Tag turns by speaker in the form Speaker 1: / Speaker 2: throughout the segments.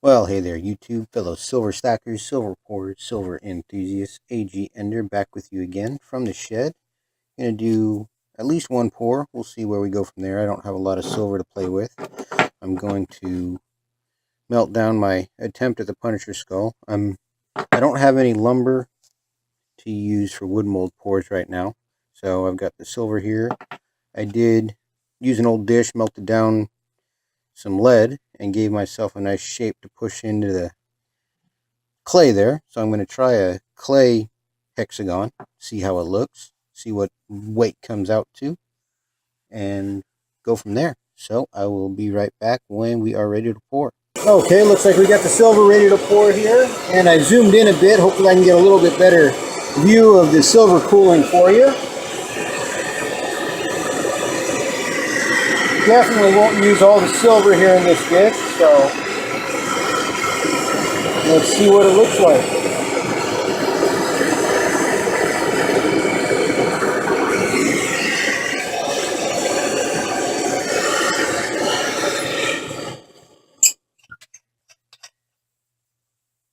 Speaker 1: Well, hey there, YouTube, fellow silver stackers, silver pourers, silver enthusiasts. AG Ender back with you again from the shed. Gonna do at least one pour. We'll see where we go from there. I don't have a lot of silver to play with. I'm going to melt down my attempt at the Punisher skull. I don't have any lumber to use for wood mold pours right now, so I've got the silver here. I did use an old dish, melted down some lead, and gave myself a nice shape to push into the clay there. So I'm going to try a clay hexagon, see how it looks, see what weight comes out to, and go from there. So I will be right back when we are ready to pour. Okay, looks like we got the silver ready to pour here, and I zoomed in a bit. Hopefully I can get a little bit better view of the silver cooling for you. Definitely won't use all the silver here in this dish, so let's see what it looks like.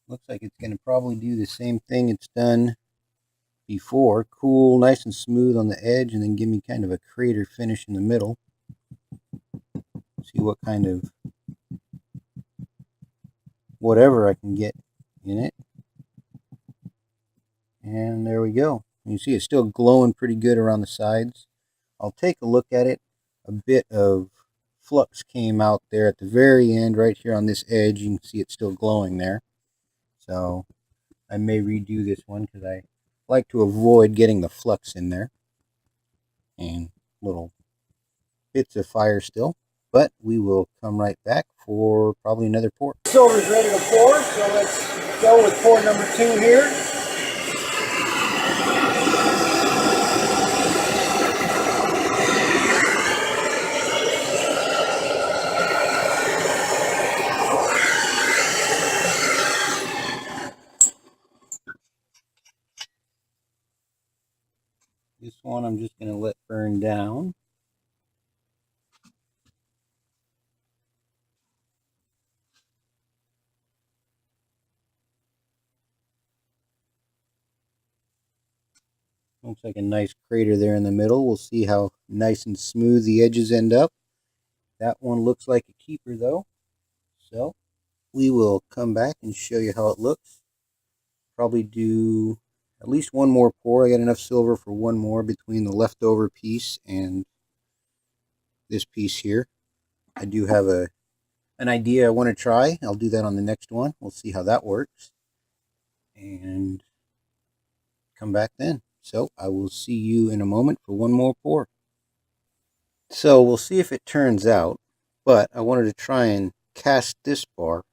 Speaker 1: Looks like it's going to probably do the same thing it's done before. Cool, nice and smooth on the edge, and then give me kind of a crater finish in the middle. See what kind of whatever I can get in it. And there we go. You see it's still glowing pretty good around the sides. I'll take a look at it. A bit of flux came out there at the very end, right here on this edge. You can see it's still glowing there. So I may redo this one because I like to avoid getting the flux in there and little bits of fire still. But we will come right back for probably another pour. Silver's ready to pour, so let's go with pour number 2 here. This one I'm just going to let burn down. Looks like a nice crater there in the middle. We'll see how nice and smooth the edges end up. That one looks like a keeper though. So we will come back and show you how it looks. Probably do at least one more pour. I got enough silver for one more between the leftover piece and this piece here. I do have an idea I want to try. I'll do that on the next one. We'll see how that works and come back then. So I will see you in a moment for one more pour. So we'll see if it turns out, but I wanted to try and cast this bar,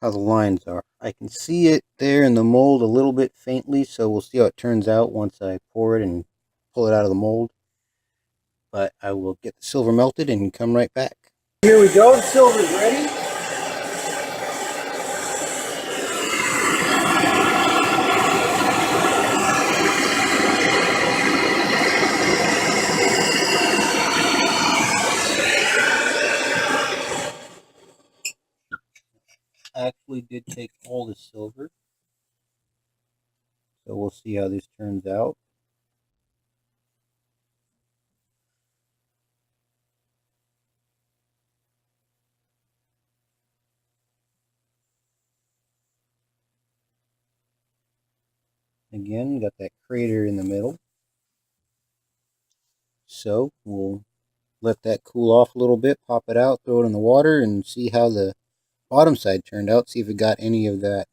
Speaker 1: how the lines are. I can see it there in the mold a little bit faintly, so we'll see how it turns out once I pour it and pull it out of the mold. But I will get the silver melted and come right back. Here we go, the silver's ready. I actually did take all the silver, so we'll see how this turns out. Again, got that crater in the middle. So we'll let that cool off a little bit, pop it out, throw it in the water, and see how the bottom side turned out. See if it got any of that,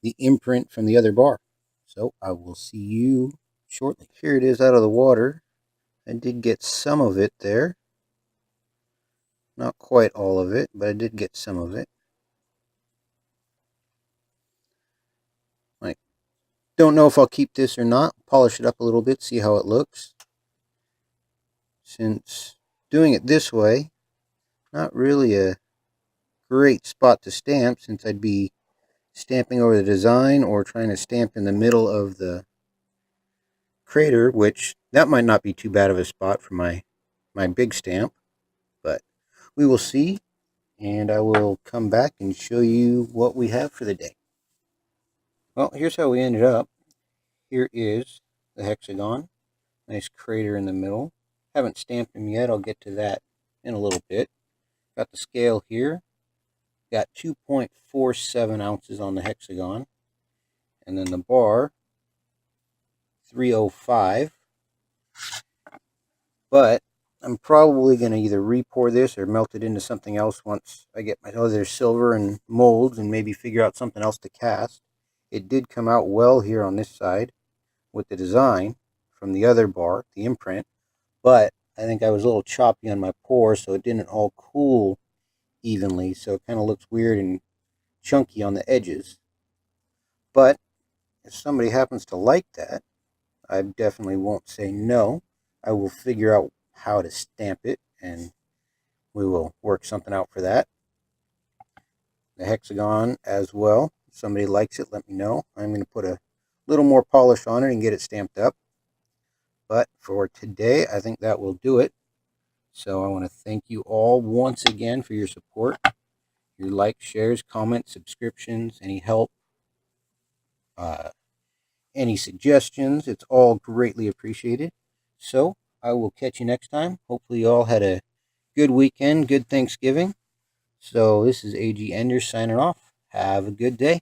Speaker 1: the imprint from the other bar. So I will see you shortly. Here it is out of the water. I did get some of it there. Not quite all of it, but I did get some of it. I don't know if I'll keep this or not. Polish it up a little bit, see how it looks. Since doing it this way, not really a great spot to stamp, since I'd be stamping over the design or trying to stamp in the middle of the crater, which that might not be too bad of a spot for my big stamp, but we will see. and I will come back and show you what we have for the day. Well, here's how we ended up. Here is the hexagon. Nice crater in the middle. Haven't stamped him yet. I'll get to that in a little bit. Got the scale here. Got 2.47 ounces on the hexagon. And then the bar, 305. But I'm probably going to either re-pour this or melt it into something else once I get my other silver and molds and maybe figure out something else to cast. It did come out well here on this side with the design from the other bar, the imprint, but I think I was a little choppy on my pour, so it didn't all cool evenly, so it kind of looks weird and chunky on the edges. But if somebody happens to like that, I definitely won't say no. I will figure out how to stamp it, and we will work something out for that. The hexagon as well. If somebody likes it, let me know. I'm going to put a little more polish on it and get it stamped up. But for today, I think that will do it. So I want to thank you all once again for your support, your likes, shares, comments, subscriptions, any help, any suggestions. It's all greatly appreciated. So I will catch you next time. Hopefully you all had a good weekend, good Thanksgiving. So this is A.G. Enders signing off. Have a good day.